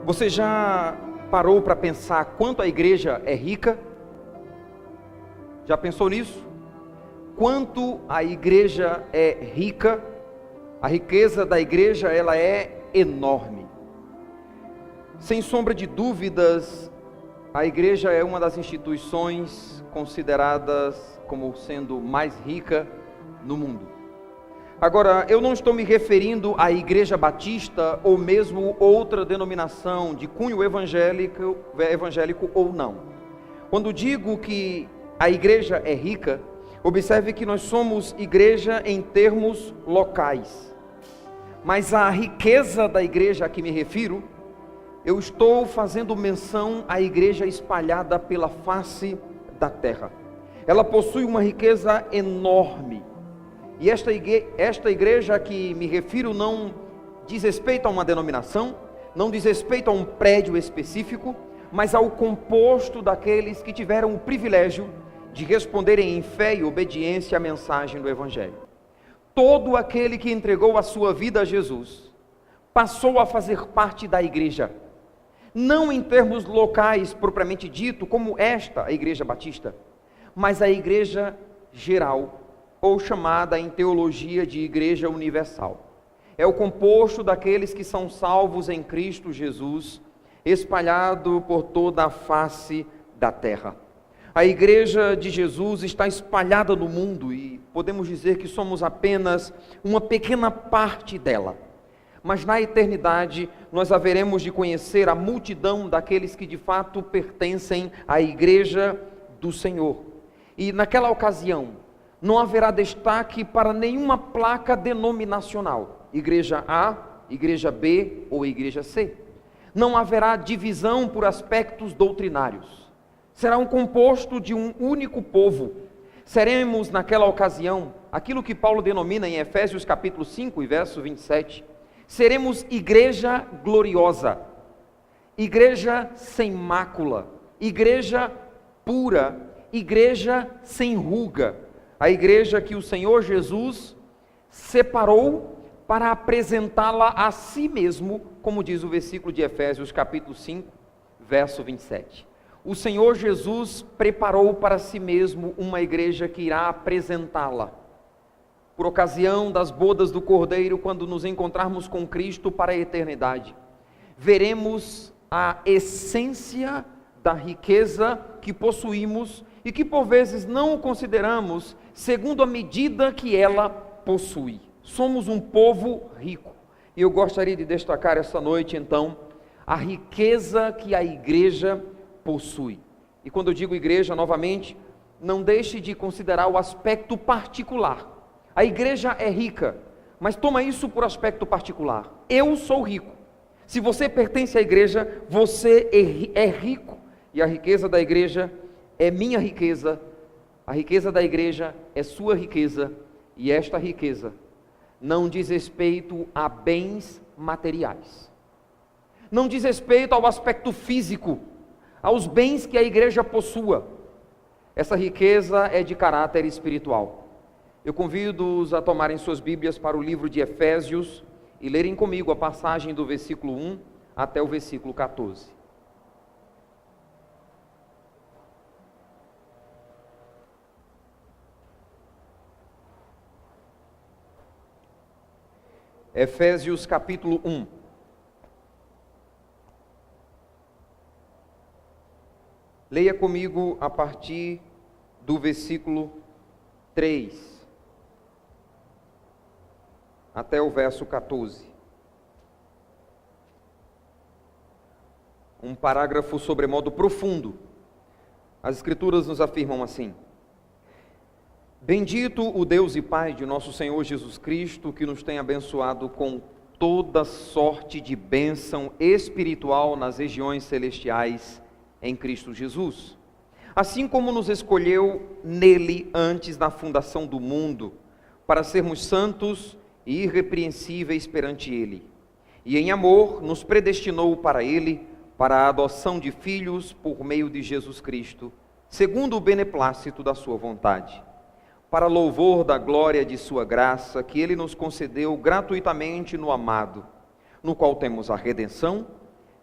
Você já parou para pensar quanto a igreja é rica? Já pensou nisso? Quanto a igreja é rica? A riqueza da igreja, ela é enorme. Sem sombra de dúvidas, a igreja é uma das instituições consideradas como sendo mais rica no mundo. Agora, eu não estou me referindo à Igreja Batista ou mesmo outra denominação de cunho evangélico ou não. Quando digo que a igreja é rica, observe que nós somos igreja em termos locais. Mas a riqueza da igreja a que me refiro, eu estou fazendo menção à igreja espalhada pela face da terra. Ela possui uma riqueza enorme. E esta igreja a que me refiro não diz respeito a uma denominação, não diz respeito a um prédio específico, mas ao composto daqueles que tiveram o privilégio de responderem em fé e obediência à mensagem do Evangelho. Todo aquele que entregou a sua vida a Jesus passou a fazer parte da igreja, não em termos locais propriamente dito, como esta, a Igreja Batista, mas a igreja geral, ou chamada em teologia de Igreja Universal. É o composto daqueles que são salvos em Cristo Jesus, espalhado por toda a face da terra. A igreja de Jesus está espalhada no mundo e podemos dizer que somos apenas uma pequena parte dela. Mas na eternidade nós haveremos de conhecer a multidão daqueles que de fato pertencem à igreja do Senhor. E naquela ocasião não haverá destaque para nenhuma placa denominacional, igreja A, igreja B ou igreja C. Não haverá divisão por aspectos doutrinários. Será um composto de um único povo. Seremos naquela ocasião, aquilo que Paulo denomina em Efésios capítulo 5 e verso 27, seremos igreja gloriosa, igreja sem mácula, igreja pura, igreja sem ruga, a igreja que o Senhor Jesus separou para apresentá-la a si mesmo, como diz o versículo de Efésios capítulo 5, verso 27. O Senhor Jesus preparou para si mesmo uma igreja que irá apresentá-la, por ocasião das bodas do Cordeiro, quando nos encontrarmos com Cristo para a eternidade. Veremos a essência da riqueza que possuímos e que por vezes não o consideramos segundo a medida que ela possui. Somos um povo rico. E eu gostaria de destacar essa noite, então, a riqueza que a igreja possui. E quando eu digo igreja, novamente, não deixe de considerar o aspecto particular. A igreja é rica, mas toma isso por aspecto particular. Eu sou rico. Se você pertence à igreja, você é rico. E a riqueza da igreja é minha riqueza, a riqueza da igreja é sua riqueza, e esta riqueza não diz respeito a bens materiais, não diz respeito ao aspecto físico, aos bens que a igreja possua. Essa riqueza é de caráter espiritual. Eu convido-os a tomarem suas Bíblias para o livro de Efésios e lerem comigo a passagem do versículo 1 até o versículo 14. Efésios capítulo 1. Leia comigo a partir do versículo 3 até o verso 14. Um parágrafo sobremodo profundo. As Escrituras nos afirmam assim: Bendito o Deus e Pai de nosso Senhor Jesus Cristo, que nos tem abençoado com toda sorte de bênção espiritual nas regiões celestiais em Cristo Jesus. Assim como nos escolheu nele antes da fundação do mundo, para sermos santos e irrepreensíveis perante ele. E em amor nos predestinou para ele, para a adoção de filhos por meio de Jesus Cristo, segundo o beneplácito da sua vontade, para louvor da glória de sua graça, que ele nos concedeu gratuitamente no amado, no qual temos a redenção,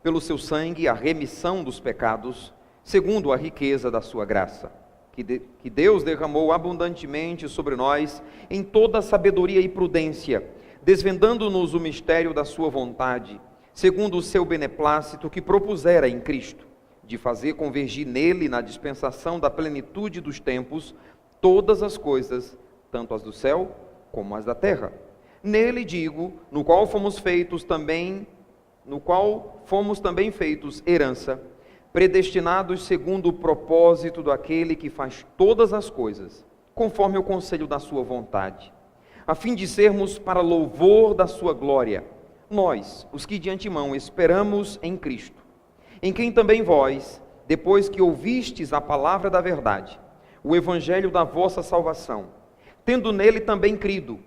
pelo seu sangue a remissão dos pecados, segundo a riqueza da sua graça, que Deus derramou abundantemente sobre nós em toda sabedoria e prudência, desvendando-nos o mistério da sua vontade, segundo o seu beneplácito que propusera em Cristo, de fazer convergir nele, na dispensação da plenitude dos tempos, todas as coisas, tanto as do céu como as da terra. Nele, digo, no qual fomos também feitos herança, predestinados segundo o propósito daquele que faz todas as coisas, conforme o conselho da sua vontade, a fim de sermos para louvor da sua glória, nós, os que de antemão esperamos em Cristo, em quem também vós, depois que ouvistes a palavra da verdade, o evangelho da vossa salvação, tendo nele também crido,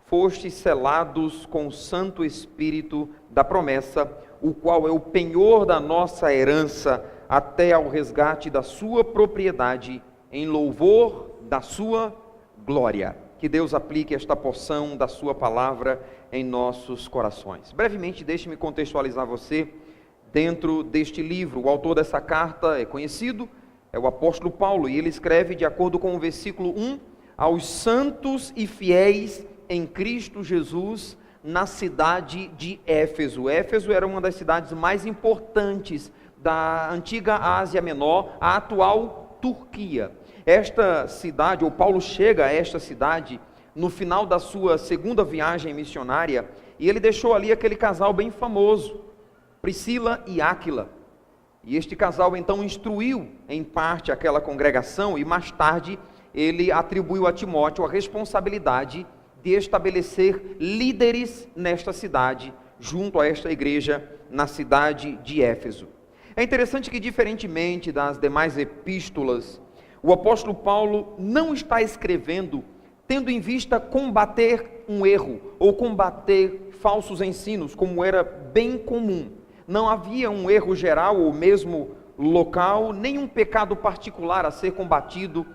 fostes selados com o Santo Espírito da promessa, o qual é o penhor da nossa herança, até ao resgate da sua propriedade, em louvor da sua glória. Que Deus aplique esta porção da sua palavra em nossos corações. Brevemente, deixe-me contextualizar você dentro deste livro. O autor dessa carta é conhecido, é o apóstolo Paulo, e ele escreve de acordo com o versículo 1, aos santos e fiéis em Cristo Jesus, na cidade de Éfeso. Éfeso era uma das cidades mais importantes da antiga Ásia Menor, a atual Turquia. Esta cidade, ou Paulo chega a esta cidade no final da sua segunda viagem missionária, e ele deixou ali aquele casal bem famoso, Priscila e Áquila. E este casal então instruiu em parte aquela congregação, e mais tarde ele atribuiu a Timóteo a responsabilidade de estabelecer líderes nesta cidade, junto a esta igreja na cidade de Éfeso. É interessante que, diferentemente das demais epístolas, o apóstolo Paulo não está escrevendo tendo em vista combater um erro ou combater falsos ensinos, como era bem comum. Não havia um erro geral ou mesmo local, nem um pecado particular a ser combatido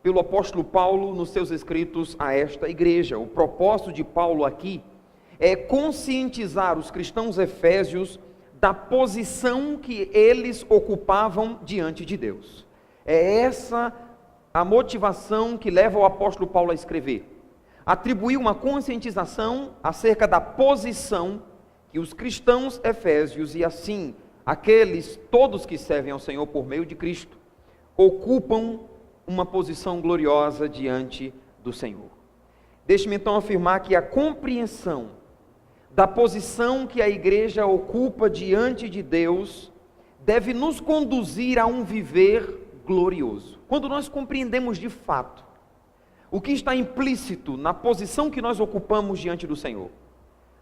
pelo apóstolo Paulo nos seus escritos a esta igreja. O propósito de Paulo aqui é conscientizar os cristãos efésios da posição que eles ocupavam diante de Deus. É essa a motivação que leva o apóstolo Paulo a escrever. Atribuir uma conscientização acerca da posição que os cristãos efésios, e assim aqueles todos que servem ao Senhor por meio de Cristo, ocupam uma posição gloriosa diante do Senhor. Deixe-me então afirmar que a compreensão da posição que a igreja ocupa diante de Deus deve nos conduzir a um viver glorioso. Quando nós compreendemos de fato o que está implícito na posição que nós ocupamos diante do Senhor,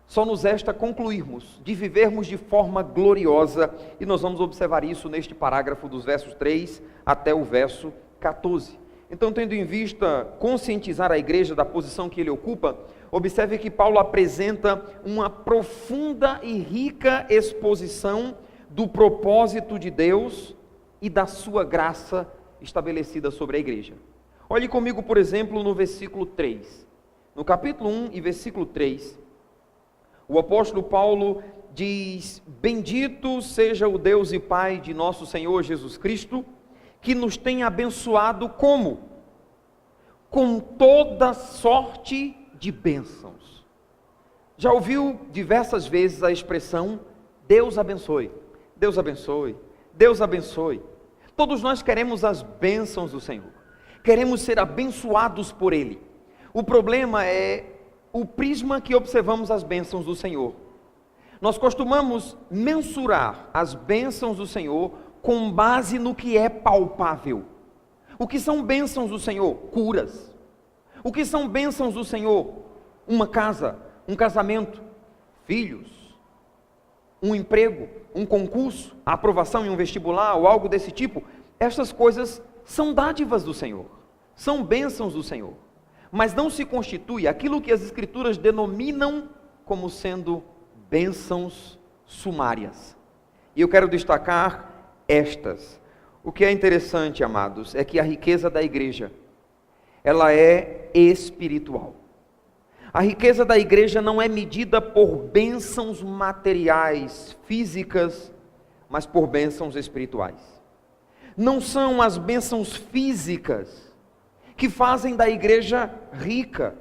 só nos resta concluirmos de vivermos de forma gloriosa, e nós vamos observar isso neste parágrafo dos versos 3 até o verso 14. Então, tendo em vista conscientizar a igreja da posição que ele ocupa, observe que Paulo apresenta uma profunda e rica exposição do propósito de Deus e da sua graça estabelecida sobre a igreja. Olhe comigo, por exemplo, no versículo 3. No capítulo 1 e versículo 3, o apóstolo Paulo diz: bendito seja o Deus e Pai de nosso Senhor Jesus Cristo, que nos tem abençoado como? Com toda sorte de bênçãos. Já ouviu diversas vezes a expressão Deus abençoe, Deus abençoe, Deus abençoe. Todos nós queremos as bênçãos do Senhor, queremos ser abençoados por Ele. O problema é o prisma que observamos as bênçãos do Senhor. Nós costumamos mensurar as bênçãos do Senhor com base no que é palpável. O que são bênçãos do Senhor? Curas. O que são bênçãos do Senhor? Uma casa, um casamento, filhos, um emprego, um concurso, a aprovação em um vestibular ou algo desse tipo. Estas coisas são dádivas do Senhor, são bênçãos do Senhor, mas não se constitui aquilo que as Escrituras denominam como sendo bênçãos sumárias. E eu quero destacar estas. O que é interessante, amados, é que a riqueza da igreja, ela é espiritual. A riqueza da igreja não é medida por bênçãos materiais, físicas mas por bênçãos espirituais. Não são as bênçãos físicas que fazem da igreja rica,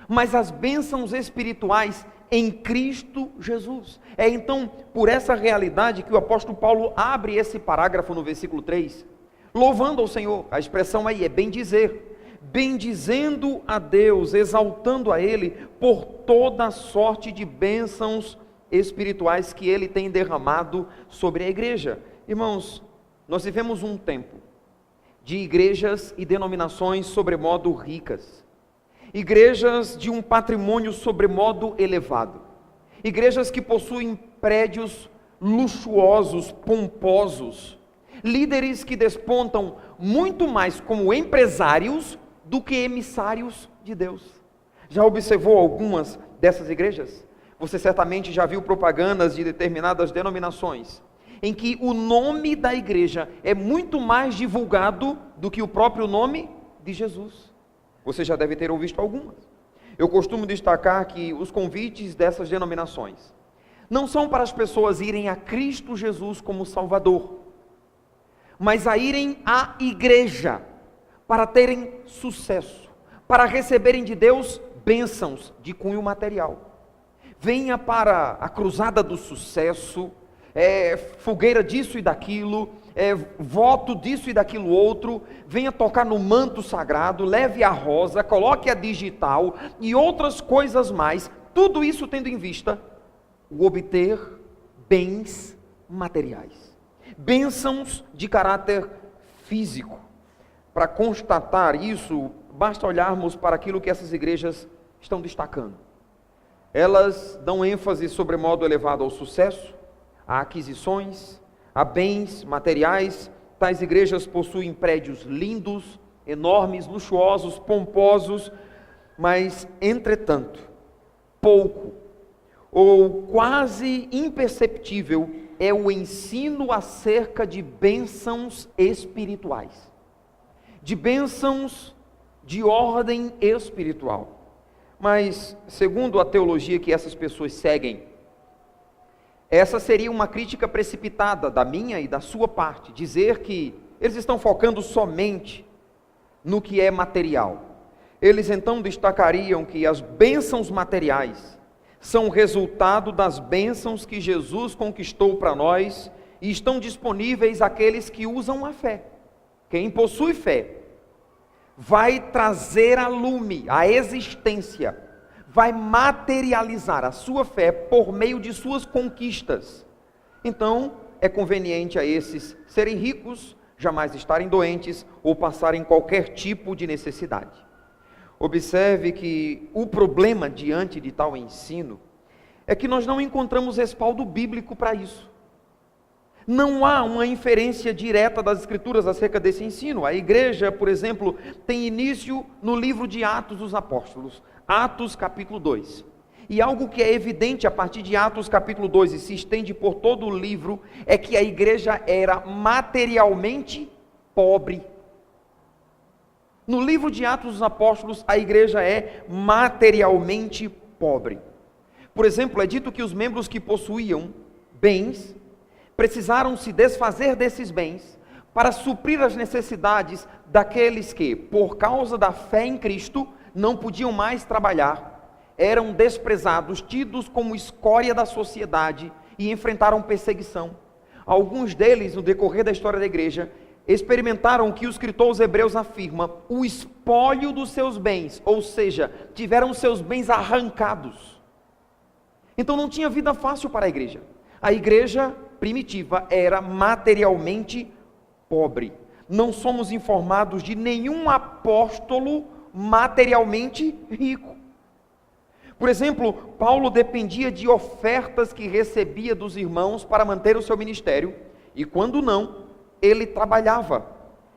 mas as bênçãos espirituais em Cristo Jesus. É então por essa realidade que o apóstolo Paulo abre esse parágrafo no versículo 3, louvando ao Senhor. A expressão aí é bendizer, bendizendo a Deus, exaltando a Ele por toda a sorte de bênçãos espirituais que Ele tem derramado sobre a igreja. Irmãos, nós vivemos um tempo de igrejas e denominações sobremodo ricas, igrejas de um patrimônio sobremodo elevado, igrejas que possuem prédios luxuosos, pomposos, líderes que despontam muito mais como empresários do que emissários de Deus. Já observou algumas dessas igrejas? Você certamente já viu propagandas de determinadas denominações, em que o nome da igreja é muito mais divulgado do que o próprio nome de Jesus. Você já deve ter ouvido algumas. Eu costumo destacar que os convites dessas denominações não são para as pessoas irem a Cristo Jesus como Salvador, mas a irem à igreja para terem sucesso, para receberem de Deus bênçãos de cunho material. Venha para a cruzada do sucesso, fogueira disso e daquilo, voto disso e daquilo outro, venha tocar no manto sagrado, leve a rosa, coloque a digital e outras coisas mais, tudo isso tendo em vista o obter bens materiais, bênçãos de caráter físico. Para constatar isso, basta olharmos para aquilo que essas igrejas estão destacando. Elas dão ênfase sobremodo elevado ao sucesso, a aquisições, a bens materiais. Tais igrejas possuem prédios lindos, enormes, luxuosos, pomposos, mas, entretanto, pouco ou quase imperceptível é o ensino acerca de bênçãos espirituais, de bênçãos de ordem espiritual. Mas, segundo a teologia que essas pessoas seguem, essa seria uma crítica precipitada da minha e da sua parte, dizer que eles estão focando somente no que é material. Eles então destacariam que as bênçãos materiais são resultado das bênçãos que Jesus conquistou para nós e estão disponíveis àqueles que usam a fé. Quem possui fé vai trazer a lume, a existência, vai materializar a sua fé por meio de suas conquistas. Então, é conveniente a esses serem ricos, jamais estarem doentes ou passarem qualquer tipo de necessidade. Observe que o problema diante de tal ensino é que nós não encontramos respaldo bíblico para isso. Não há uma inferência direta das Escrituras acerca desse ensino. A igreja, por exemplo, tem início no livro de Atos dos Apóstolos, Atos capítulo 2. E algo que é evidente a partir de Atos capítulo 2 e se estende por todo o livro, é que a igreja era materialmente pobre. No livro de Atos dos Apóstolos, a igreja é materialmente pobre. Por exemplo, é dito que os membros que possuíam bens precisaram se desfazer desses bens para suprir as necessidades daqueles que, por causa da fé em Cristo, não podiam mais trabalhar, eram desprezados, tidos como escória da sociedade e enfrentaram perseguição. Alguns deles, no decorrer da história da igreja, experimentaram o que o escritor aos Hebreus afirma, o espólio dos seus bens, ou seja, tiveram seus bens arrancados. Então não tinha vida fácil para a igreja. A igreja primitiva era materialmente pobre. Não somos informados de nenhum apóstolo materialmente rico. Por exemplo, Paulo dependia de ofertas que recebia dos irmãos para manter o seu ministério, e quando não, ele trabalhava,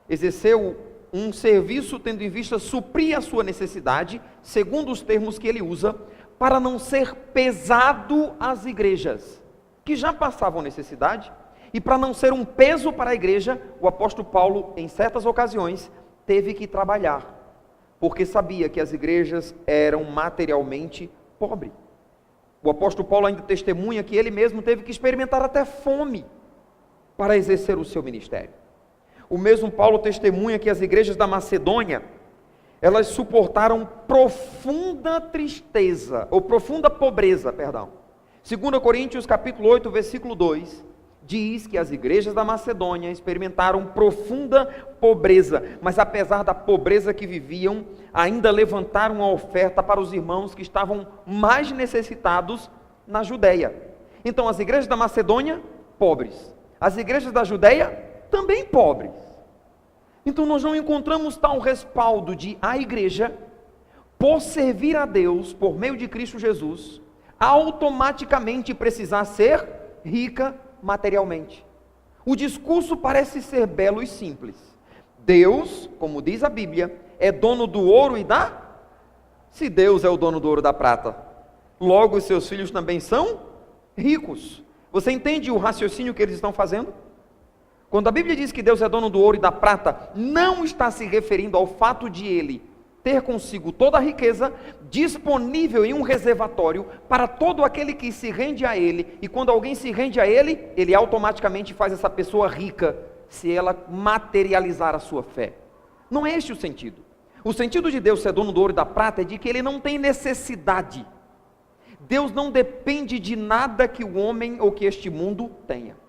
exerceu um serviço tendo em vista suprir a sua necessidade, segundo os termos que ele usa, para não ser pesado às igrejas que já passavam necessidade, e para não ser um peso para a igreja, o apóstolo Paulo, em certas ocasiões, teve que trabalhar, porque sabia que as igrejas eram materialmente pobres. O apóstolo Paulo ainda testemunha que ele mesmo teve que experimentar até fome, para exercer o seu ministério. O mesmo Paulo testemunha que as igrejas da Macedônia, elas suportaram profunda tristeza, ou profunda pobreza, perdão. 2 Coríntios capítulo 8, versículo 2, diz que as igrejas da Macedônia experimentaram profunda pobreza, mas apesar da pobreza que viviam, ainda levantaram a oferta para os irmãos que estavam mais necessitados na Judeia. Então as igrejas da Macedônia, pobres. As igrejas da Judeia, também pobres. Então nós não encontramos tal respaldo de a igreja, por servir a Deus, por meio de Cristo Jesus, automaticamente precisar ser rica materialmente. O discurso parece ser belo e simples. Deus, como diz a Bíblia, é dono do ouro e da... Se Deus é o dono do ouro e da prata, logo os seus filhos também são ricos. Você entende o raciocínio que eles estão fazendo? Quando a Bíblia diz que Deus é dono do ouro e da prata, não está se referindo ao fato de Ele ter consigo toda a riqueza disponível em um reservatório para todo aquele que se rende a Ele, e quando alguém se rende a Ele, Ele automaticamente faz essa pessoa rica, se ela materializar a sua fé. Não é este o sentido. O sentido de Deus ser dono do ouro e da prata é de que Ele não tem necessidade. Deus não depende de nada que o homem ou que este mundo tenha.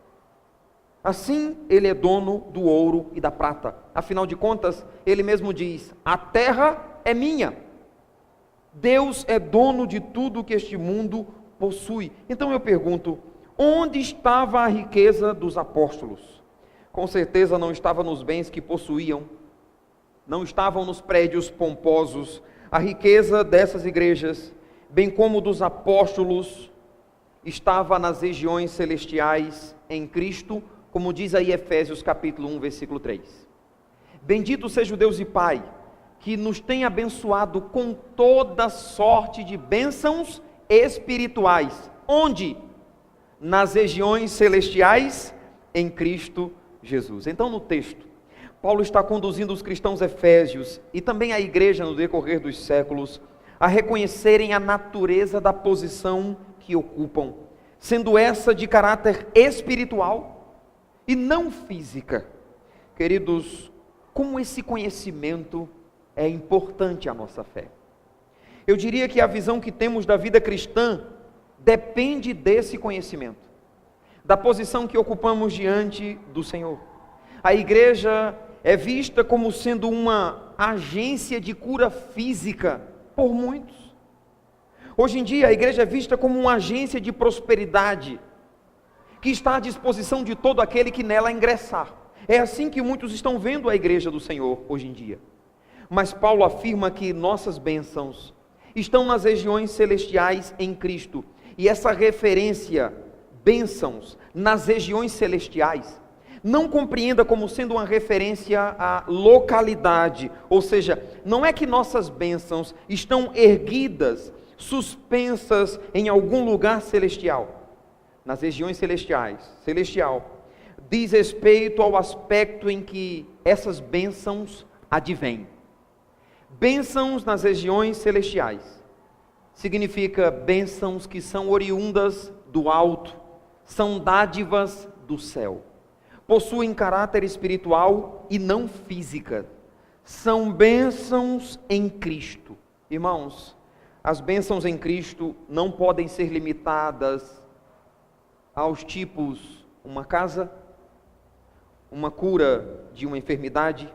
Assim, Ele é dono do ouro e da prata. Afinal de contas, Ele mesmo diz, a terra é minha. Deus é dono de tudo que este mundo possui. Então eu pergunto, onde estava a riqueza dos apóstolos? Com certeza não estava nos bens que possuíam, não estavam nos prédios pomposos. A riqueza dessas igrejas, bem como dos apóstolos, estava nas regiões celestiais em Cristo, como diz aí Efésios capítulo 1, versículo 3. Bendito seja o Deus e Pai, que nos tem abençoado com toda sorte de bênçãos espirituais. Onde? Nas regiões celestiais em Cristo Jesus. Então no texto, Paulo está conduzindo os cristãos efésios e também a igreja no decorrer dos séculos a reconhecerem a natureza da posição que ocupam, sendo essa de caráter espiritual e não física. Queridos, como esse conhecimento é importante à nossa fé. Eu diria que a visão que temos da vida cristã depende desse conhecimento, da posição que ocupamos diante do Senhor. A igreja é vista como sendo uma agência de cura física por muitos. Hoje em dia a igreja é vista como uma agência de prosperidade, que está à disposição de todo aquele que nela ingressar. É assim que muitos estão vendo a igreja do Senhor hoje em dia. Mas Paulo afirma que nossas bênçãos estão nas regiões celestiais em Cristo. E essa referência, bênçãos nas regiões celestiais, não compreenda como sendo uma referência à localidade, ou seja, não é que nossas bênçãos estão erguidas, suspensas em algum lugar celestial. Nas regiões celestial, diz respeito ao aspecto em que essas bênçãos advêm. Bênçãos nas regiões celestiais significa bênçãos que são oriundas do alto, são dádivas do céu, possuem caráter espiritual e não física, são bênçãos em Cristo. Irmãos, as bênçãos em Cristo não podem ser limitadas aos tipos, uma casa, uma cura de uma enfermidade,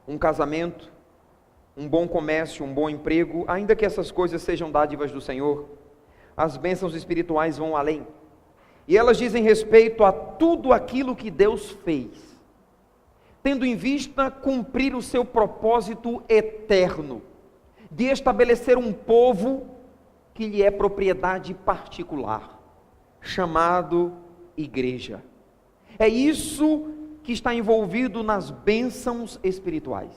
um casamento, um bom comércio, um bom emprego. Ainda que essas coisas sejam dádivas do Senhor, as bênçãos espirituais vão além, e elas dizem respeito a tudo aquilo que Deus fez, tendo em vista cumprir o seu propósito eterno, de estabelecer um povo que lhe é propriedade particular, chamado igreja. É isso que está envolvido nas bênçãos espirituais.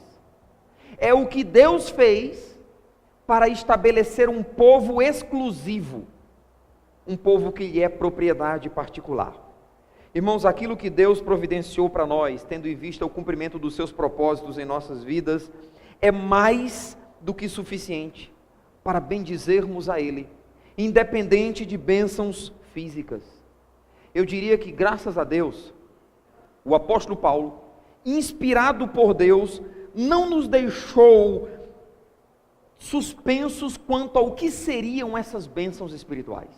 É o que Deus fez para estabelecer um povo exclusivo, um povo que lhe é propriedade particular. Irmãos, aquilo que Deus providenciou para nós, tendo em vista o cumprimento dos seus propósitos em nossas vidas, é mais do que suficiente para bendizermos a Ele, independente de bênçãos físicas. Eu diria que, graças a Deus, o apóstolo Paulo, inspirado por Deus, não nos deixou suspensos quanto ao que seriam essas bênçãos espirituais.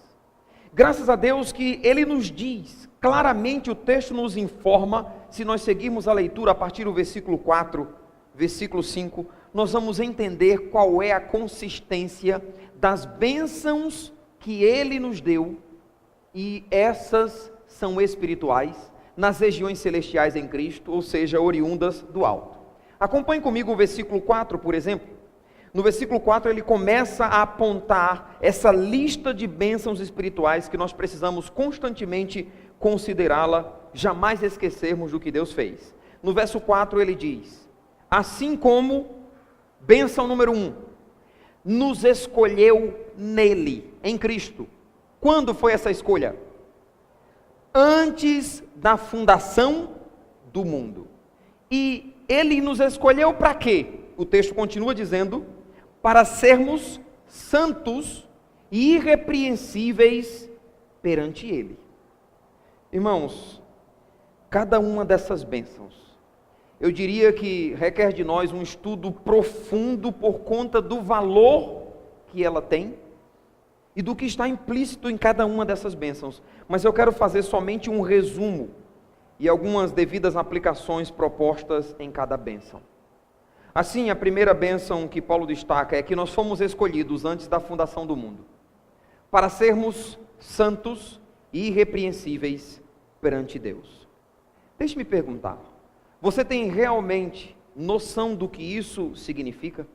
Graças a Deus que Ele nos diz, claramente o texto nos informa, se nós seguirmos a leitura a partir do versículo 4, versículo 5, nós vamos entender qual é a consistência das bênçãos que Ele nos deu, e essas são espirituais, nas regiões celestiais em Cristo, ou seja, oriundas do alto. Acompanhe comigo o versículo 4, por exemplo. No versículo 4 ele começa a apontar essa lista de bênçãos espirituais que nós precisamos constantemente considerá-la, jamais esquecermos do que Deus fez. No verso 4 ele diz, assim como, bênção número 1, nos escolheu nele, em Cristo. Quando foi essa escolha? Antes da fundação do mundo. E Ele nos escolheu para quê? O texto continua dizendo, para sermos santos e irrepreensíveis perante Ele. Irmãos, cada uma dessas bênçãos, eu diria que requer de nós um estudo profundo por conta do valor que ela tem e do que está implícito em cada uma dessas bênçãos. Mas eu quero fazer somente um resumo e algumas devidas aplicações propostas em cada bênção. Assim, a primeira bênção que Paulo destaca é que nós fomos escolhidos antes da fundação do mundo, para sermos santos e irrepreensíveis perante Deus. Deixe-me perguntar, você tem realmente noção do que isso significa?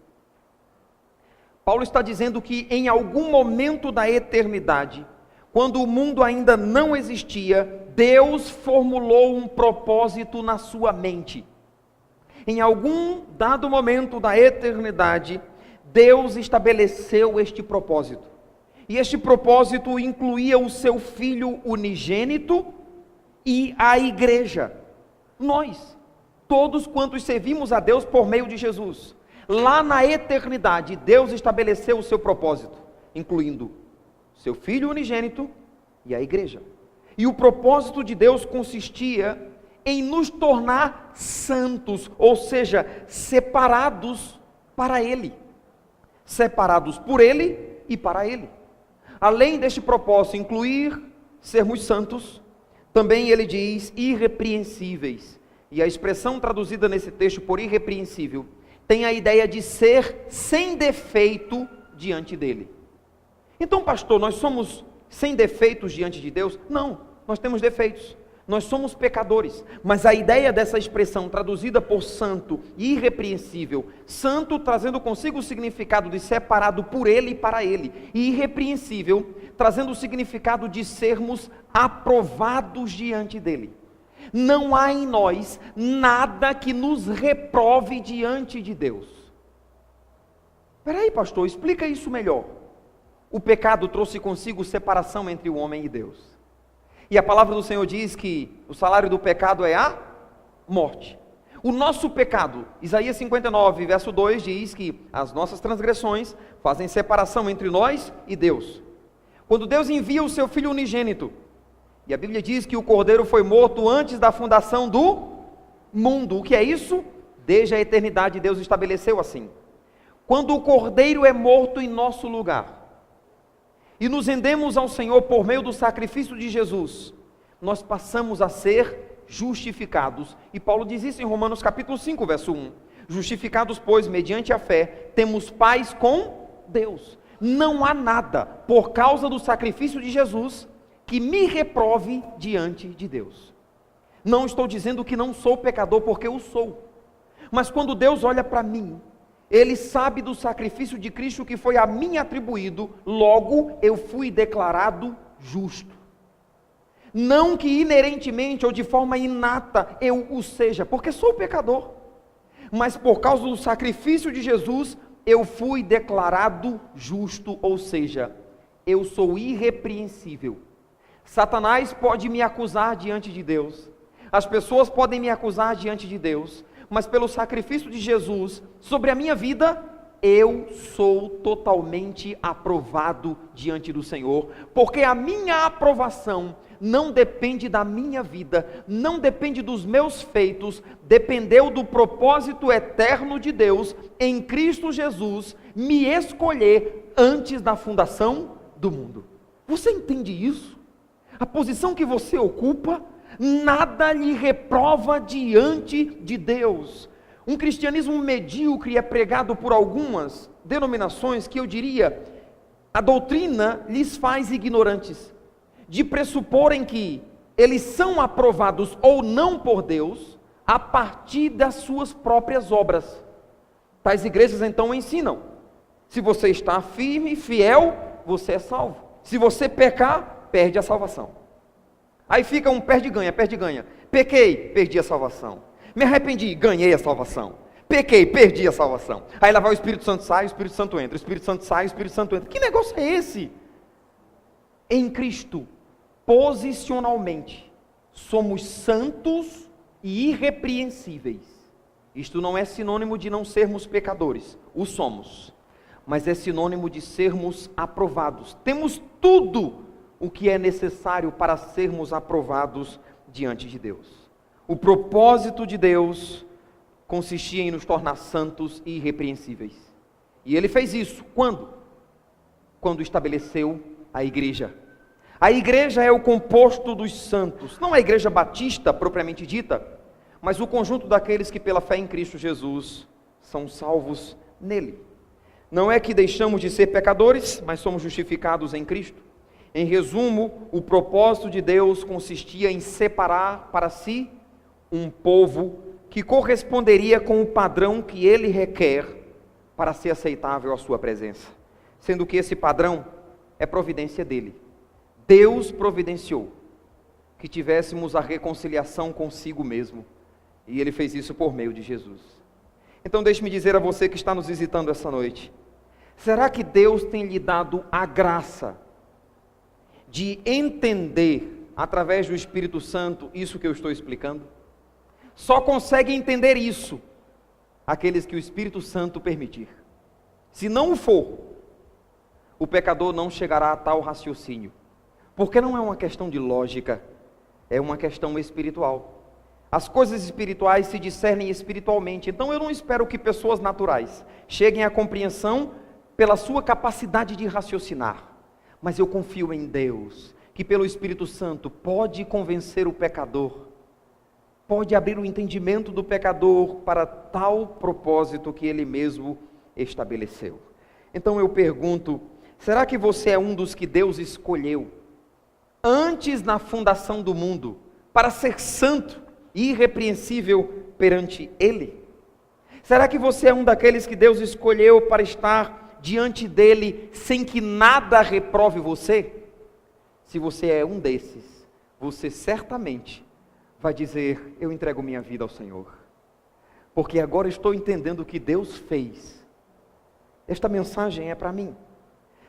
Paulo está dizendo que em algum momento da eternidade, quando o mundo ainda não existia, Deus formulou um propósito na sua mente. Em algum dado momento da eternidade, Deus estabeleceu este propósito. E este propósito incluía o seu Filho unigênito e a igreja. Nós, todos quantos servimos a Deus por meio de Jesus. Lá na eternidade, Deus estabeleceu o seu propósito, incluindo seu Filho unigênito e a igreja. E o propósito de Deus consistia em nos tornar santos, ou seja, separados para Ele. Separados por Ele e para Ele. Além deste propósito incluir sermos santos, também ele diz irrepreensíveis. E a expressão traduzida nesse texto por irrepreensível tem a ideia de ser sem defeito diante dele. Então, pastor, nós somos sem defeitos diante de Deus? Não, nós temos defeitos. Nós somos pecadores, mas a ideia dessa expressão traduzida por santo e irrepreensível, santo trazendo consigo o significado de separado por Ele e para Ele, e irrepreensível trazendo o significado de sermos aprovados diante dEle. Não há em nós nada que nos reprove diante de Deus. Espera aí, pastor, explica isso melhor. O pecado trouxe consigo separação entre o homem e Deus. E a palavra do Senhor diz que o salário do pecado é a morte. O nosso pecado, Isaías 59, verso 2, diz que as nossas transgressões fazem separação entre nós e Deus. Quando Deus envia o seu Filho unigênito, e a Bíblia diz que o Cordeiro foi morto antes da fundação do mundo. O que é isso? Desde a eternidade Deus estabeleceu assim. Quando o Cordeiro é morto em nosso lugar, e nos rendemos ao Senhor por meio do sacrifício de Jesus, nós passamos a ser justificados. E Paulo diz isso em Romanos capítulo 5, verso 1. Justificados, pois, mediante a fé, temos paz com Deus. Não há nada, por causa do sacrifício de Jesus, que me reprove diante de Deus. Não estou dizendo que não sou pecador, porque eu sou. Mas quando Deus olha para mim, Ele sabe do sacrifício de Cristo que foi a mim atribuído, logo eu fui declarado justo. Não que inerentemente ou de forma inata eu o seja, porque sou pecador, mas por causa do sacrifício de Jesus, eu fui declarado justo, ou seja, eu sou irrepreensível. Satanás pode me acusar diante de Deus, as pessoas podem me acusar diante de Deus, mas pelo sacrifício de Jesus sobre a minha vida, eu sou totalmente aprovado diante do Senhor, porque a minha aprovação não depende da minha vida, não depende dos meus feitos, dependeu do propósito eterno de Deus em Cristo Jesus me escolher antes da fundação do mundo. Você entende isso? A posição que você ocupa, nada lhe reprova diante de Deus. Um cristianismo medíocre é pregado por algumas denominações que eu diria, a doutrina lhes faz ignorantes, de pressuporem que eles são aprovados ou não por Deus, a partir das suas próprias obras. Tais igrejas então ensinam, se você está firme e fiel, você é salvo. Se você pecar, perde a salvação. Aí fica um perde-ganha. Pequei, perdi a salvação. Me arrependi, ganhei a salvação. Pequei, perdi a salvação. Aí lá vai o Espírito Santo sai, o Espírito Santo entra. O Espírito Santo sai, o Espírito Santo entra. Que negócio é esse? Em Cristo, posicionalmente, somos santos e irrepreensíveis. Isto não é sinônimo de não sermos pecadores. O somos. Mas é sinônimo de sermos aprovados. Temos tudo o que é necessário para sermos aprovados diante de Deus. O propósito de Deus consistia em nos tornar santos e irrepreensíveis. E Ele fez isso, quando? Quando estabeleceu a igreja. A igreja é o composto dos santos, não a igreja batista propriamente dita, mas o conjunto daqueles que pela fé em Cristo Jesus são salvos nele. Não é que deixamos de ser pecadores, mas somos justificados em Cristo. Em resumo, o propósito de Deus consistia em separar para si um povo que corresponderia com o padrão que Ele requer para ser aceitável à sua presença, sendo que esse padrão é providência dEle. Deus providenciou que tivéssemos a reconciliação consigo mesmo, e Ele fez isso por meio de Jesus. Então deixe-me dizer a você que está nos visitando essa noite, será que Deus tem lhe dado a graça de entender, através do Espírito Santo, isso que eu estou explicando? Só consegue entender isso aqueles que o Espírito Santo permitir. Se não o for, o pecador não chegará a tal raciocínio, porque não é uma questão de lógica, é uma questão espiritual. As coisas espirituais se discernem espiritualmente, então eu não espero que pessoas naturais cheguem à compreensão pela sua capacidade de raciocinar, mas eu confio em Deus, que pelo Espírito Santo pode convencer o pecador, pode abrir o entendimento do pecador para tal propósito que Ele mesmo estabeleceu. Então eu pergunto, será que você é um dos que Deus escolheu, antes na fundação do mundo, para ser santo e irrepreensível perante Ele? Será que você é um daqueles que Deus escolheu para estar diante dEle sem que nada reprove você? Se você é um desses, você certamente vai dizer, eu entrego minha vida ao Senhor, porque agora estou entendendo o que Deus fez. Esta mensagem é para mim.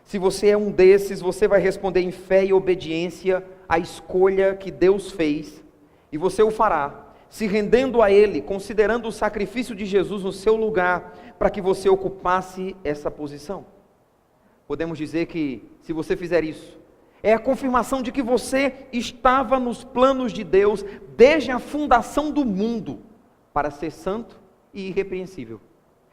Se você é um desses, você vai responder em fé e obediência à escolha que Deus fez, e você o fará, se rendendo a Ele, considerando o sacrifício de Jesus no seu lugar, para que você ocupasse essa posição. Podemos dizer que, se você fizer isso, é a confirmação de que você estava nos planos de Deus, desde a fundação do mundo, para ser santo e irrepreensível.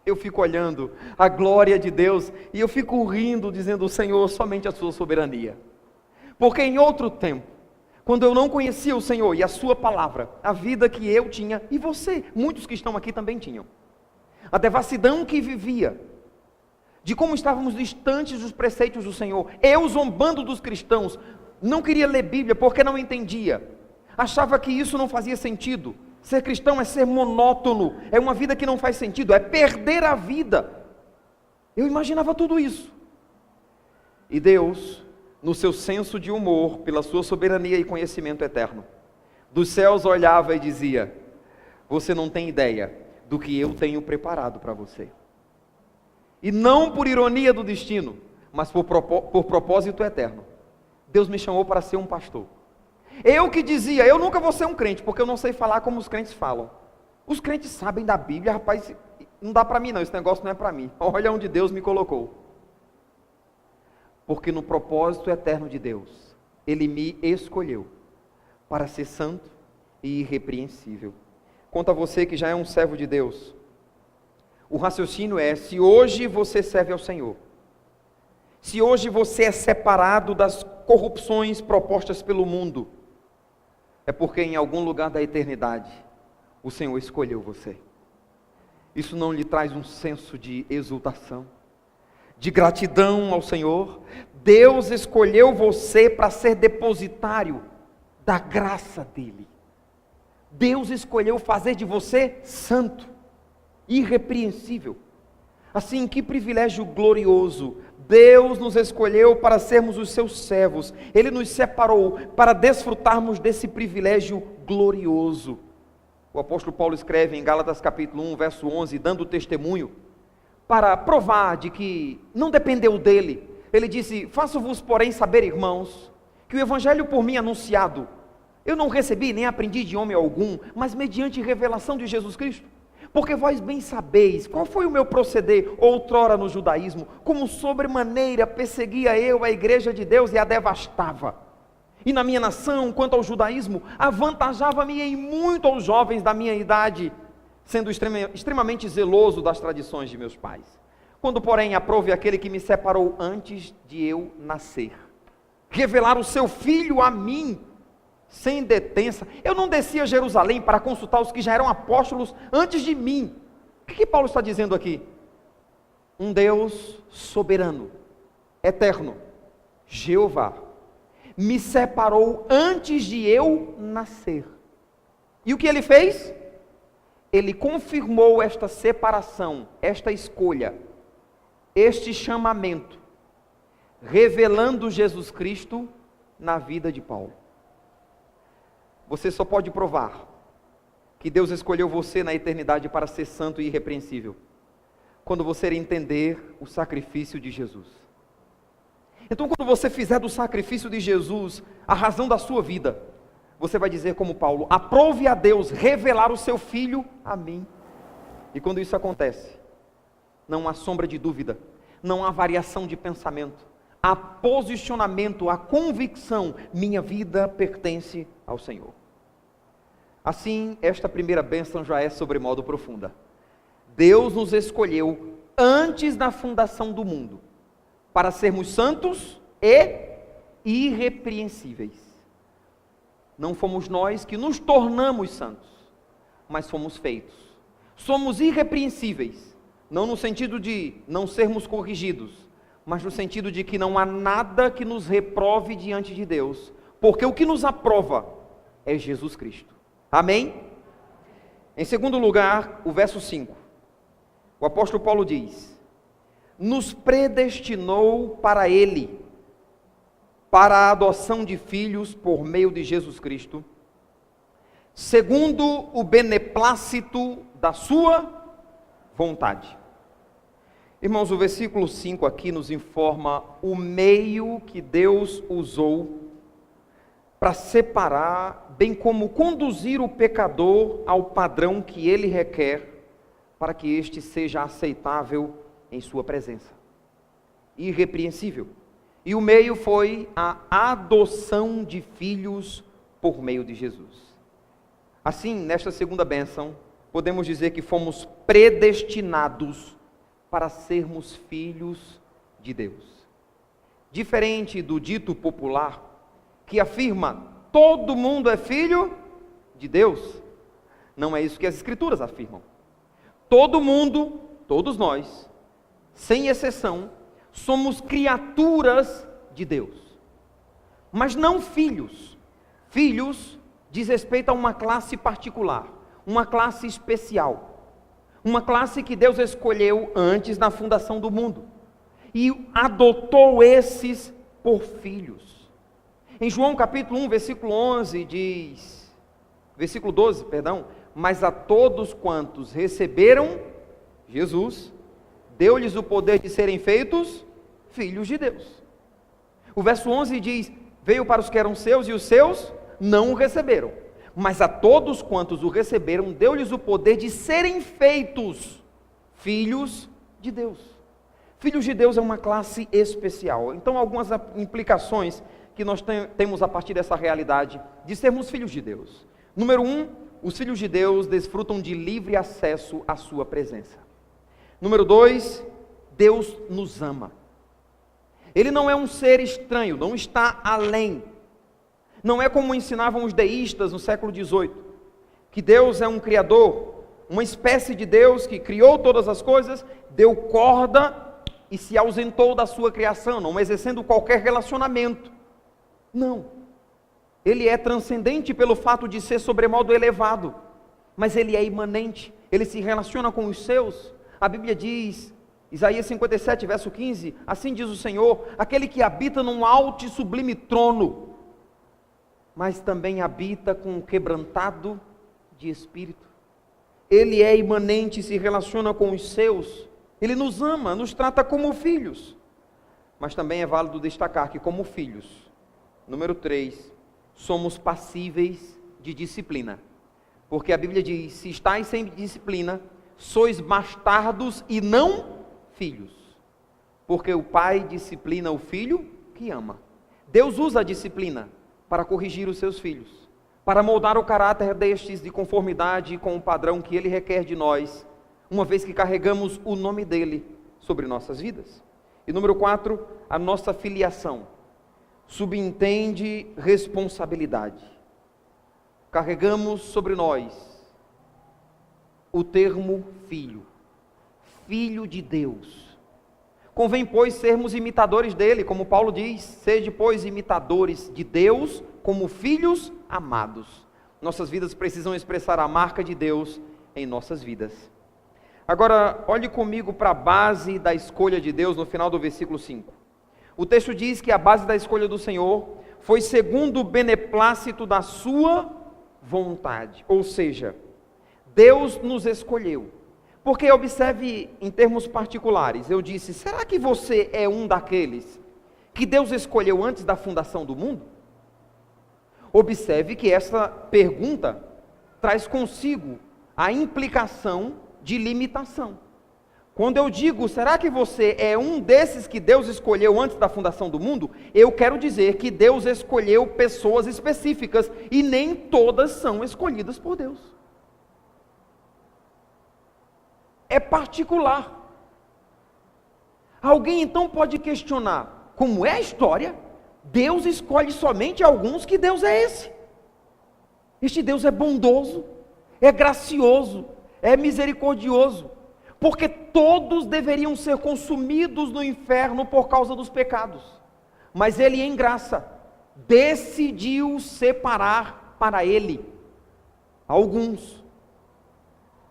Eu fico olhando a glória de Deus, e eu fico rindo, dizendo, Senhor, somente a sua soberania. Porque em outro tempo, quando eu não conhecia o Senhor e a sua palavra, a vida que eu tinha, e você, muitos que estão aqui também tinham, a devassidão que vivia, de como estávamos distantes dos preceitos do Senhor, eu zombando dos cristãos, não queria ler Bíblia porque não entendia, achava que isso não fazia sentido. Ser cristão é ser monótono, é uma vida que não faz sentido, é perder a vida. Eu imaginava tudo isso, e Deus, no seu senso de humor, pela sua soberania e conhecimento eterno, dos céus olhava e dizia, você não tem ideia do que eu tenho preparado para você. E não por ironia do destino, mas por propósito eterno, Deus me chamou para ser um pastor. Eu que dizia, eu nunca vou ser um crente, porque eu não sei falar como os crentes falam. Os crentes sabem da Bíblia, rapaz, não dá para mim não, esse negócio não é para mim. Olha onde Deus me colocou. Porque no propósito eterno de Deus, Ele me escolheu para ser santo e irrepreensível. Quanto a você que já é um servo de Deus, o raciocínio é: se hoje você serve ao Senhor, se hoje você é separado das corrupções propostas pelo mundo, é porque em algum lugar da eternidade o Senhor escolheu você. Isso não lhe traz um senso de exultação, de gratidão ao Senhor? Deus escolheu você para ser depositário da graça dEle. Deus escolheu fazer de você santo, irrepreensível. Assim, que privilégio glorioso! Deus nos escolheu para sermos os seus servos. Ele nos separou para desfrutarmos desse privilégio glorioso. O apóstolo Paulo escreve em Gálatas capítulo 1, verso 11, dando testemunho, para provar de que não dependeu dele. Ele disse: faço-vos, porém, saber, irmãos, que o evangelho por mim anunciado, eu não recebi nem aprendi de homem algum, mas mediante revelação de Jesus Cristo. Porque vós bem sabeis qual foi o meu proceder outrora no judaísmo, como sobremaneira perseguia eu a igreja de Deus e a devastava. E na minha nação, quanto ao judaísmo, avantajava-me em muito aos jovens da minha idade, sendo extremamente zeloso das tradições de meus pais. Quando, porém, aprove aquele que me separou antes de eu nascer, revelar o seu filho a mim, sem detença. Eu não desci a Jerusalém para consultar os que já eram apóstolos antes de mim. O que Paulo está dizendo aqui? Um Deus soberano, eterno, Jeová, me separou antes de eu nascer. E o que ele fez? Ele confirmou esta separação, esta escolha, este chamamento, revelando Jesus Cristo na vida de Paulo. Você só pode provar que Deus escolheu você na eternidade para ser santo e irrepreensível quando você entender o sacrifício de Jesus. Então, quando você fizer do sacrifício de Jesus a razão da sua vida, você vai dizer como Paulo: aprove a Deus revelar o seu Filho a mim. E quando isso acontece, não há sombra de dúvida, não há variação de pensamento, há posicionamento, há convicção: minha vida pertence ao Senhor. Assim, esta primeira bênção já é sobremodo profunda. Deus nos escolheu antes da fundação do mundo para sermos santos e irrepreensíveis. Não fomos nós que nos tornamos santos, mas fomos feitos. Somos irrepreensíveis, não no sentido de não sermos corrigidos, mas no sentido de que não há nada que nos reprove diante de Deus, porque o que nos aprova é Jesus Cristo. Amém? Em segundo lugar, o verso 5. O apóstolo Paulo diz: nos predestinou para Ele, para a adoção de filhos por meio de Jesus Cristo, segundo o beneplácito da sua vontade. Irmãos, o versículo 5 aqui nos informa o meio que Deus usou para separar, bem como conduzir o pecador ao padrão que Ele requer, para que este seja aceitável em sua presença, irrepreensível. E o meio foi a adoção de filhos por meio de Jesus. Assim, nesta segunda bênção, podemos dizer que fomos predestinados para sermos filhos de Deus. Diferente do dito popular, que afirma: todo mundo é filho de Deus. Não é isso que as Escrituras afirmam. Todo mundo, todos nós, sem exceção, somos criaturas de Deus, mas não filhos. Filhos diz respeito a uma classe particular, uma classe especial, uma classe que Deus escolheu antes da fundação do mundo e adotou esses por filhos. Em João capítulo 1, versículo 11 diz, versículo 12, perdão: mas a todos quantos receberam Jesus, deu-lhes o poder de serem feitos filhos de Deus. O verso 11 diz: veio para os que eram seus e os seus não o receberam, mas a todos quantos o receberam, deu-lhes o poder de serem feitos filhos de Deus. Filhos de Deus é uma classe especial. Então, algumas implicações que nós temos a partir dessa realidade de sermos filhos de Deus. Número 1, os filhos de Deus desfrutam de livre acesso à sua presença. Número 2, Deus nos ama. Ele não é um ser estranho, não está além. Não é como ensinavam os deístas no século XVIII, que Deus é um criador, uma espécie de Deus que criou todas as coisas, deu corda e se ausentou da sua criação, não exercendo qualquer relacionamento. Não. Ele é transcendente pelo fato de ser sobremodo elevado, mas ele é imanente, ele se relaciona com os seus. A Bíblia diz, Isaías 57, verso 15, assim diz o Senhor, aquele que habita num alto e sublime trono, mas também habita com o quebrantado de espírito. Ele é imanente, se relaciona com os seus, ele nos ama, nos trata como filhos, mas também é válido destacar que como filhos, número 3, somos passíveis de disciplina, porque a Bíblia diz, se estáis sem disciplina, sois bastardos e não filhos, porque o pai disciplina o filho que ama. Deus usa a disciplina para corrigir os seus filhos, para moldar o caráter destes de conformidade com o padrão que ele requer de nós, uma vez que carregamos o nome dele sobre nossas vidas. E número 4, a nossa filiação subentende responsabilidade. Carregamos sobre nós o termo filho, filho de Deus. Convém, pois, sermos imitadores dele, como Paulo diz, sede, pois, imitadores de Deus, como filhos amados. Nossas vidas precisam expressar a marca de Deus em nossas vidas. Agora, olhe comigo para a base da escolha de Deus no final do versículo 5. O texto diz que a base da escolha do Senhor foi segundo o beneplácito da sua vontade. Ou seja, Deus nos escolheu. Porque observe em termos particulares, eu disse, será que você é um daqueles que Deus escolheu antes da fundação do mundo? Observe que essa pergunta traz consigo a implicação de limitação. Quando eu digo, será que você é um desses que Deus escolheu antes da fundação do mundo? Eu quero dizer que Deus escolheu pessoas específicas e nem todas são escolhidas por Deus. É particular. Alguém então pode questionar, como é a história? Deus escolhe somente alguns, que Deus é esse? Este Deus é bondoso, é gracioso, é misericordioso, porque todos deveriam ser consumidos no inferno por causa dos pecados, mas Ele em graça decidiu separar para Ele alguns.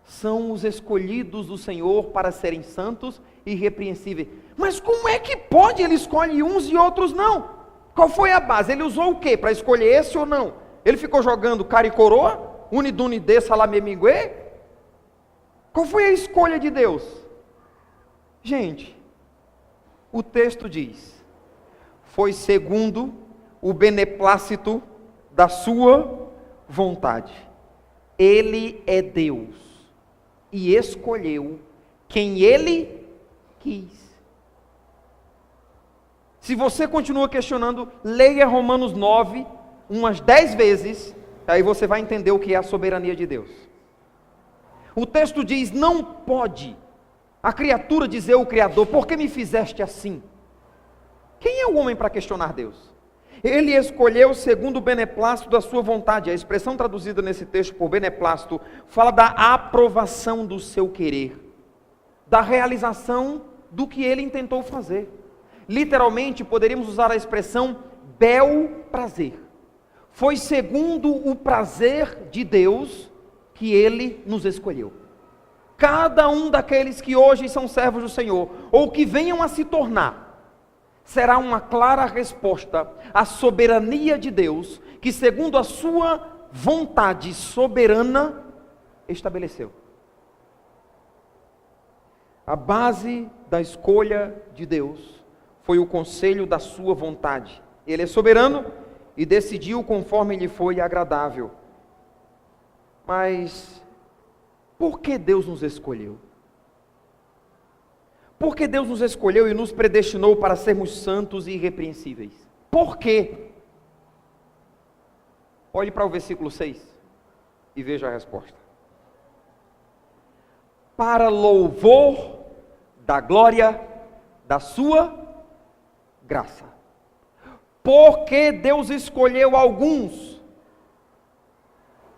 São os escolhidos do Senhor para serem santos e irrepreensíveis. Mas como é que pode? Ele escolhe uns e outros não. Qual foi a base? Ele usou o quê para escolher esse ou não? Ele ficou jogando cara e coroa? Unidune de salamemingue? Qual foi a escolha de Deus? Gente, o texto diz, foi segundo o beneplácito da sua vontade. Ele é Deus e escolheu quem Ele quis. Se você continua questionando, leia Romanos 9, umas 10 vezes, aí você vai entender o que é a soberania de Deus. O texto diz, não pode a criatura dizer ao Criador, por que me fizeste assim? Quem é o homem para questionar Deus? Ele escolheu segundo o beneplácito da sua vontade. A expressão traduzida nesse texto por beneplácito fala da aprovação do seu querer, da realização do que ele intentou fazer. Literalmente poderíamos usar a expressão bel prazer. Foi segundo o prazer de Deus que ele nos escolheu. Cada um daqueles que hoje são servos do Senhor, ou que venham a se tornar, será uma clara resposta à soberania de Deus, que segundo a sua vontade soberana, estabeleceu. A base da escolha de Deus foi o conselho da sua vontade. Ele é soberano e decidiu conforme lhe foi agradável. Mas por que Deus nos escolheu? Por que Deus nos escolheu e nos predestinou para sermos santos e irrepreensíveis? Por quê? Olhe para o versículo 6 e veja a resposta. Para louvor da glória da sua graça. Porque Deus escolheu alguns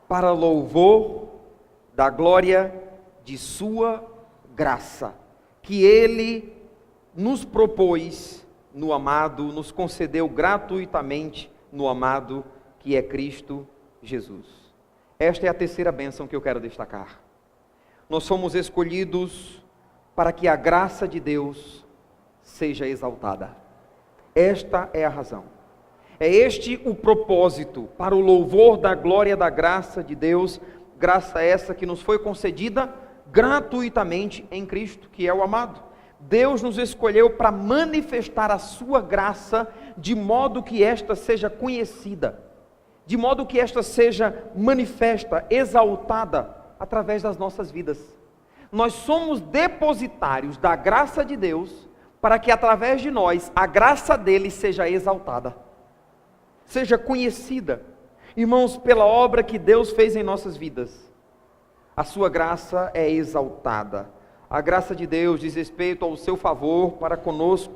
para louvor da glória de sua graça, que Ele nos propôs no amado, nos concedeu gratuitamente no amado, que é Cristo Jesus. Esta é a terceira bênção que eu quero destacar. Nós somos escolhidos para que a graça de Deus seja exaltada. Esta é a razão. É este o propósito, para o louvor da glória da graça de Deus, graça essa que nos foi concedida gratuitamente em Cristo, que é o amado. Deus nos escolheu para manifestar a sua graça, de modo que esta seja conhecida, de modo que esta seja manifesta, exaltada, através das nossas vidas. Nós somos depositários da graça de Deus, para que através de nós, a graça dele seja exaltada, seja conhecida. Irmãos, pela obra que Deus fez em nossas vidas, a sua graça é exaltada. A graça de Deus diz respeito ao seu favor para conosco,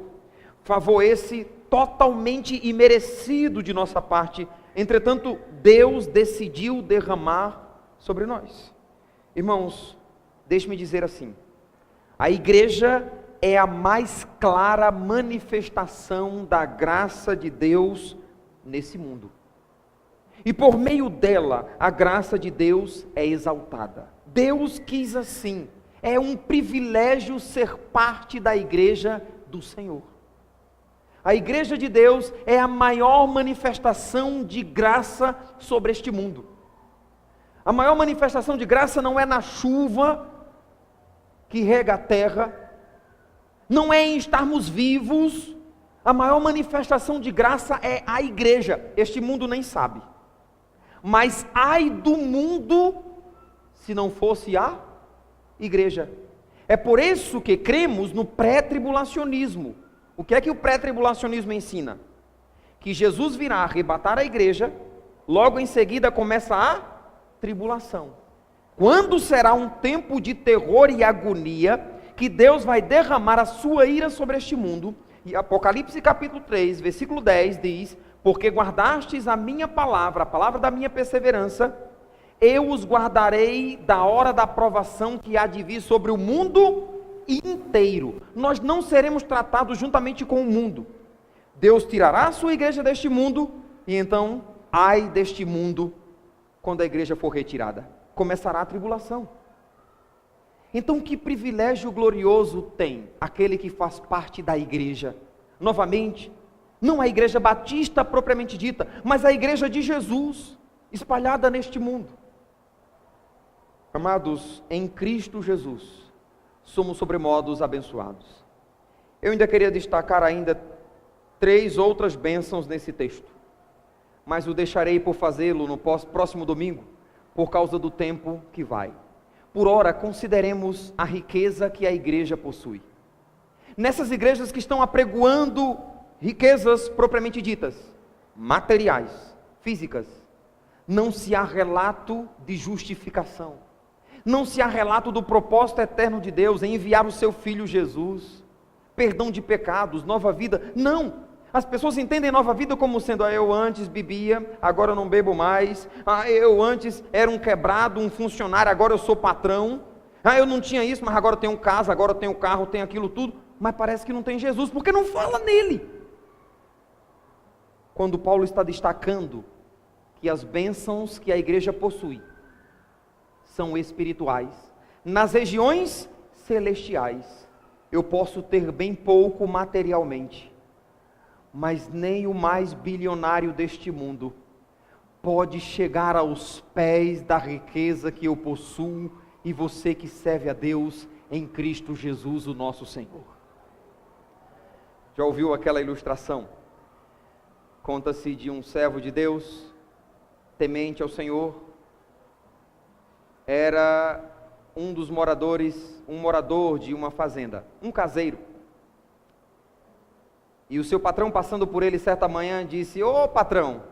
favor esse totalmente imerecido de nossa parte, entretanto, Deus decidiu derramar sobre nós. Irmãos, deixe-me dizer assim, a igreja é a mais clara manifestação da graça de Deus nesse mundo. E por meio dela, a graça de Deus é exaltada. Deus quis assim. É um privilégio ser parte da igreja do Senhor. A igreja de Deus é a maior manifestação de graça sobre este mundo. A maior manifestação de graça não é na chuva que rega a terra, não é em estarmos vivos. A maior manifestação de graça é a igreja. Este mundo nem sabe. Mas ai do mundo se não fosse a igreja. É por isso que cremos no pré-tribulacionismo. O que é que o pré-tribulacionismo ensina? Que Jesus virá arrebatar a igreja, logo em seguida começa a tribulação. Quando será um tempo de terror e agonia, que Deus vai derramar a sua ira sobre este mundo. E Apocalipse capítulo 3, versículo 10 diz: porque guardastes a minha palavra, a palavra da minha perseverança, eu os guardarei da hora da provação que há de vir sobre o mundo inteiro. Nós não seremos tratados juntamente com o mundo. Deus tirará a sua igreja deste mundo, e então, ai deste mundo, quando a igreja for retirada. Começará a tribulação. Então, que privilégio glorioso tem aquele que faz parte da igreja. Novamente, não a igreja batista propriamente dita, mas a igreja de Jesus, espalhada neste mundo. Amados, em Cristo Jesus, somos sobremodos abençoados. Eu ainda queria destacar ainda 3 outras bênçãos nesse texto, mas o deixarei por fazê-lo no próximo domingo, por causa do tempo que vai. Por ora, consideremos a riqueza que a igreja possui. Nessas igrejas que estão apregoando riquezas propriamente ditas, materiais, físicas, não se há relato de justificação, não se há relato do propósito eterno de Deus em enviar o seu Filho Jesus, perdão de pecados, nova vida. Não, as pessoas entendem nova vida como sendo: eu antes bebia, agora eu não bebo mais, eu antes era um quebrado, um funcionário, agora eu sou patrão, eu não tinha isso, mas agora eu tenho casa, agora eu tenho carro, tenho aquilo tudo, mas parece que não tem Jesus, porque não fala nele. Quando Paulo está destacando que as bênçãos que a igreja possui são espirituais, nas regiões celestiais, eu posso ter bem pouco materialmente, mas nem o mais bilionário deste mundo pode chegar aos pés da riqueza que eu possuo, e você que serve a Deus em Cristo Jesus, o nosso Senhor. Já ouviu aquela ilustração? Conta-se de um servo de Deus, temente ao Senhor, era um morador de uma fazenda, um caseiro. E o seu patrão, passando por ele certa manhã, disse: ô patrão,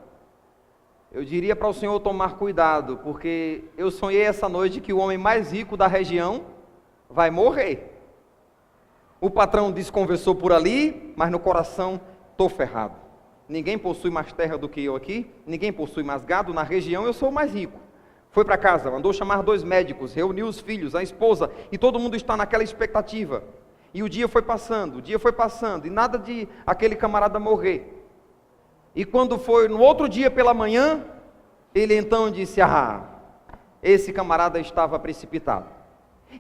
eu diria para o senhor tomar cuidado, porque eu sonhei essa noite que o homem mais rico da região vai morrer. O patrão desconversou por ali, mas no coração: estou ferrado. Ninguém possui mais terra do que eu aqui, ninguém possui mais gado, na região eu sou o mais rico. Foi para casa, mandou chamar 2 médicos, reuniu os filhos, a esposa, e todo mundo está naquela expectativa. E o dia foi passando, e nada de aquele camarada morrer. E quando foi no outro dia pela manhã, ele então disse: esse camarada estava precipitado.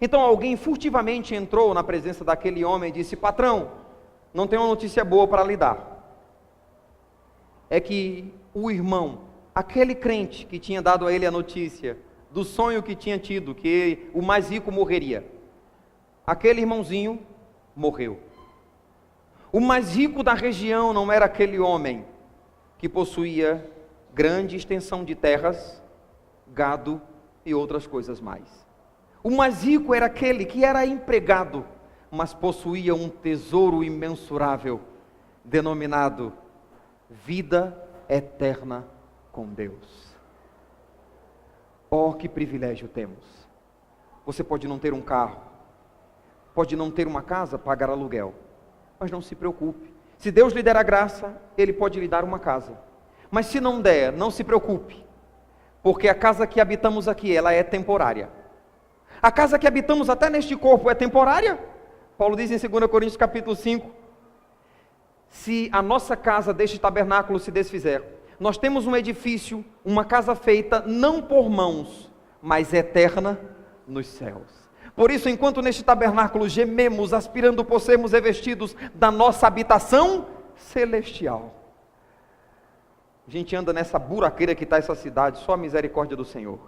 Então alguém furtivamente entrou na presença daquele homem e disse: patrão, não tenho uma notícia boa para lhe dar. É que o irmão, aquele crente que tinha dado a ele a notícia do sonho que tinha tido, que o mais rico morreria, aquele irmãozinho morreu. O mais rico da região não era aquele homem que possuía grande extensão de terras, gado e outras coisas mais. O mais rico era aquele que era empregado, mas possuía um tesouro imensurável, denominado vida eterna com Deus. Oh, que privilégio temos! Você pode não ter um carro, pode não ter uma casa, pagar aluguel, mas não se preocupe. Se Deus lhe der a graça, Ele pode lhe dar uma casa. Mas se não der, não se preocupe, porque a casa que habitamos aqui, ela é temporária. A casa que habitamos até neste corpo é temporária. Paulo diz em 2 Coríntios capítulo 5, se a nossa casa deste tabernáculo se desfizer, nós temos um edifício, uma casa feita não por mãos, mas eterna nos céus. Por isso, enquanto neste tabernáculo gememos, aspirando por sermos revestidos da nossa habitação celestial. A gente anda nessa buraqueira que está essa cidade, só a misericórdia do Senhor.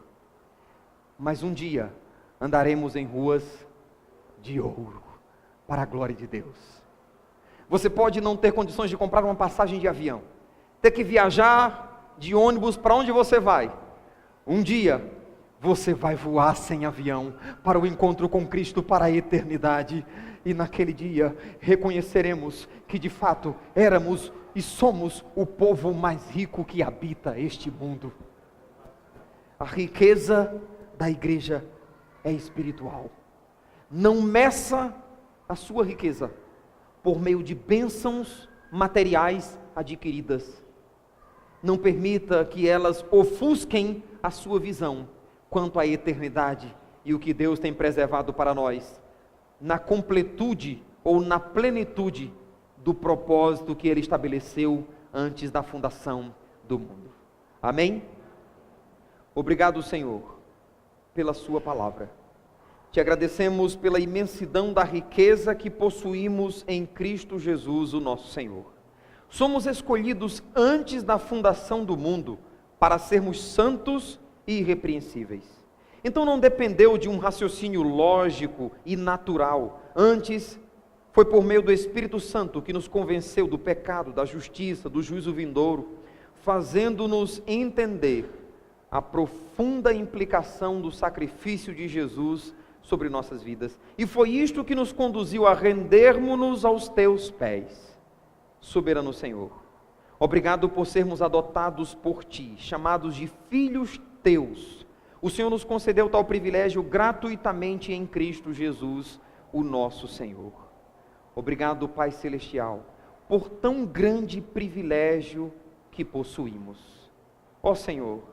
Mas um dia andaremos em ruas de ouro, para a glória de Deus. Você pode não ter condições de comprar uma passagem de avião, ter que viajar de ônibus para onde você vai. Um dia você vai voar sem avião para o encontro com Cristo para a eternidade. E naquele dia reconheceremos que de fato éramos e somos o povo mais rico que habita este mundo. A riqueza da igreja é espiritual. Não meça a sua riqueza por meio de bênçãos materiais adquiridas. Não permita que elas ofusquem a sua visão quanto à eternidade e o que Deus tem preservado para nós, na completude ou na plenitude do propósito que Ele estabeleceu antes da fundação do mundo. Amém? Obrigado, Senhor, pela Sua palavra. Te agradecemos pela imensidão da riqueza que possuímos em Cristo Jesus, o nosso Senhor. Somos escolhidos antes da fundação do mundo para sermos santos e irrepreensíveis. Então não dependeu de um raciocínio lógico e natural. Antes, foi por meio do Espírito Santo que nos convenceu do pecado, da justiça, do juízo vindouro, fazendo-nos entender a profunda implicação do sacrifício de Jesus sobre nossas vidas. E foi isto que nos conduziu a rendermos-nos aos teus pés, soberano Senhor. Obrigado por sermos adotados por ti, chamados de filhos teus. O Senhor nos concedeu tal privilégio gratuitamente em Cristo Jesus, o nosso Senhor. Obrigado, Pai Celestial, por tão grande privilégio que possuímos. Ó Senhor,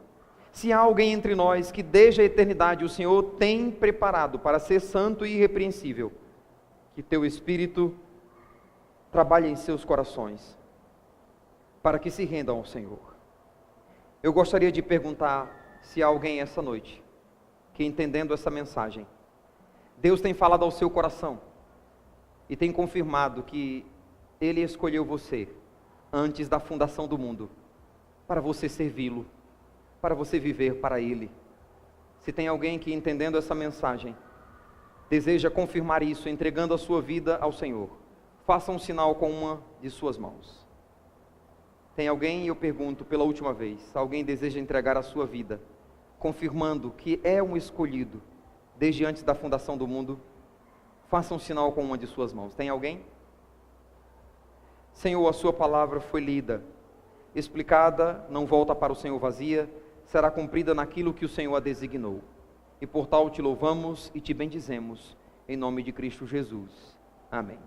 se há alguém entre nós que desde a eternidade o Senhor tem preparado para ser santo e irrepreensível, que teu Espírito trabalhe em seus corações, para que se rendam ao Senhor. Eu gostaria de perguntar se há alguém essa noite, que entendendo essa mensagem, Deus tem falado ao seu coração, e tem confirmado que Ele escolheu você, antes da fundação do mundo, para você servi-lo, para você viver para Ele. Se tem alguém que entendendo essa mensagem, deseja confirmar isso, entregando a sua vida ao Senhor, faça um sinal com uma de suas mãos. Tem alguém, eu pergunto pela última vez, alguém deseja entregar a sua vida, confirmando que é um escolhido, desde antes da fundação do mundo. Faça um sinal com uma de suas mãos. Tem alguém? Senhor, a sua palavra foi lida, explicada, não volta para o Senhor vazia, será cumprida naquilo que o Senhor a designou. E por tal te louvamos e te bendizemos, em nome de Cristo Jesus. Amém.